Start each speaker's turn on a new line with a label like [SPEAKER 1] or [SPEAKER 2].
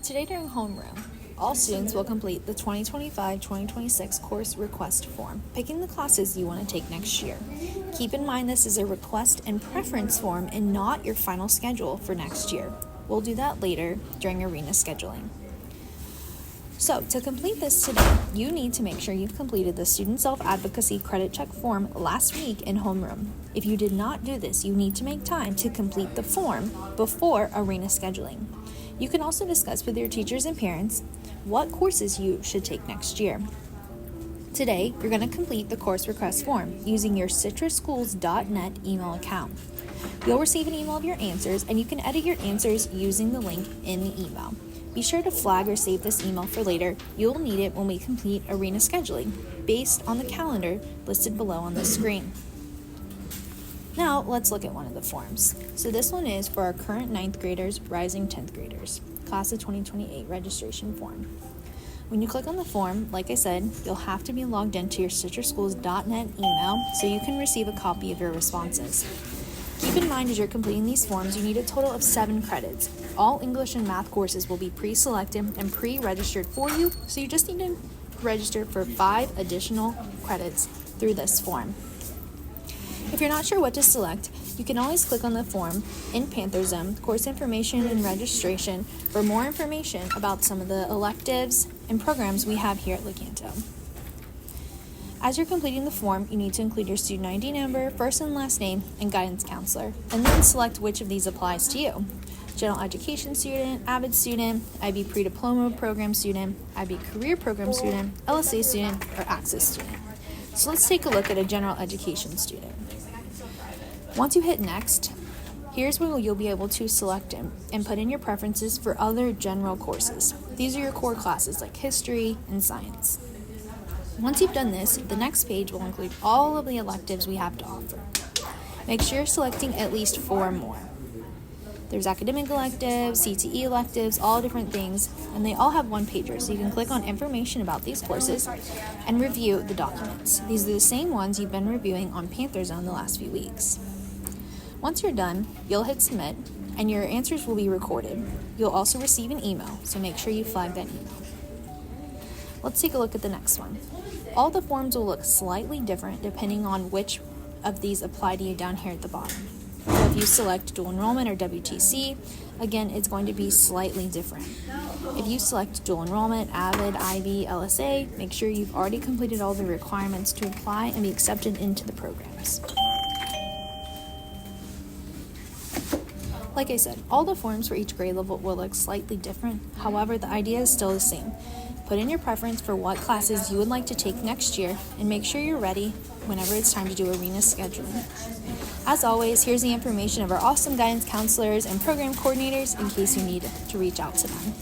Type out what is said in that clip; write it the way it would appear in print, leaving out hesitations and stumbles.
[SPEAKER 1] Today during Homeroom, all students will complete the 2025-2026 course request form, picking the classes you want to take next year. Keep in mind this is a request and preference form and not your final schedule for next year. We'll do that later during arena scheduling. So, to complete this today, you need to make sure you've completed the Student Self-Advocacy Credit Check form last week in Homeroom. If you did not do this, you need to make time to complete the form before arena scheduling. You can also discuss with your teachers and parents what courses you should take next year. Today, you're going to complete the course request form using your citrusschools.net email account. You'll receive an email of your answers, and you can edit your answers using the link in the email. Be sure to flag or save this email for later. You'll need it when we complete arena scheduling, based on the calendar listed below on the screen. Now, let's look at one of the forms. So this one is for our current 9th graders, rising 10th graders, class of 2028 registration form. When you click on the form, like I said, you'll have to be logged into your citrusschools.net email so you can receive a copy of your responses. Keep in mind as you're completing these forms, you need a total of 7 credits. All English and math courses will be pre-selected and pre-registered for you, so you just need to register for 5 additional credits through this form. If you're not sure what to select, you can always click on the form in Panther Zone, course information and registration, for more information about some of the electives and programs we have here at Lecanto. As you're completing the form, you need to include your student ID number, first and last name, and guidance counselor, and then select which of these applies to you. General education student, AVID student, IB pre-diploma program student, IB career program student, LSA student, or Access student. So let's take a look at a general education student. Once you hit next, here's where you'll be able to select and put in your preferences for other general courses. These are your core classes like history and science. Once you've done this, the next page will include all of the electives we have to offer. Make sure you're selecting at least 4 more. There's academic electives, CTE electives, all different things, and they all have one-pagers, so you can click on information about these courses and review the documents. These are the same ones you've been reviewing on Panther Zone the last few weeks. Once you're done, you'll hit submit, and your answers will be recorded. You'll also receive an email, so make sure you flag that email. Let's take a look at the next one. All the forms will look slightly different depending on which of these apply to you down here at the bottom. So if you select dual enrollment or WTC, again, it's going to be slightly different. If you select dual enrollment, AVID, IB, LSA, make sure you've already completed all the requirements to apply and be accepted into the programs. Like I said, all the forms for each grade level will look slightly different. However, the idea is still the same. Put in your preference for what classes you would like to take next year and make sure you're ready whenever it's time to do arena scheduling. As always, here's the information of our awesome guidance counselors and program coordinators in case you need to reach out to them.